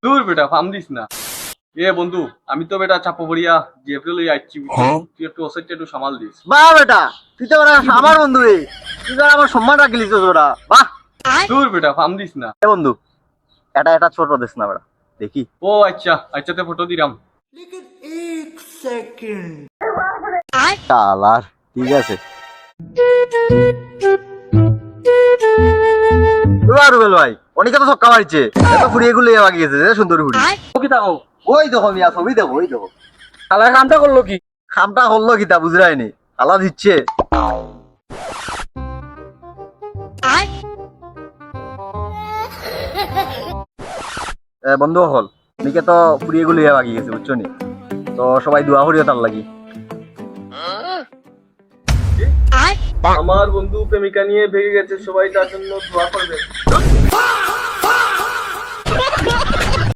দূর বেটা Pham this না। এ বন্ধু আমি তো বেটা চাপা পড়িয়া জেফরে লই আইছি, তুই একটু ওসাইডটা একটু সামাল দিস। বাহ বেটা, তুই তো আমার বন্ধু রে, তুই তো আমার সম্মান রাখলি তো তোরা। বাহ দূর বেটা ফাম দিস না। এ বন্ধু, এটা এটা ছোট দেশ না বেটা, দেখি। ও আচ্ছা আচ্ছা তে ফটো দিলাম। কালার ঠিক আছে। রুবেল ভাই অনেকে তো ছক্কা মারছে, এত ফুড়ি এগুলো বাকি গেছে সুন্দর ফুড়ি। কি তাও ওই দেখো মিয়া, ছবি দেখো, ওই দেখো শালার কামটা করলো কি? খামটা করলো কি তা বুঝরাইনি, আলা দিচ্ছে। বন্ধু হল অনেকে তো ফুড়ি এগুলো বাকি গেছে বুঝছো নি, তো সবাই দোয়া করিও তার লাগি। আমার বন্ধু প্রেমিকা নিয়ে ভেগে গেছে, সবাই তার জন্য দোয়া করবে।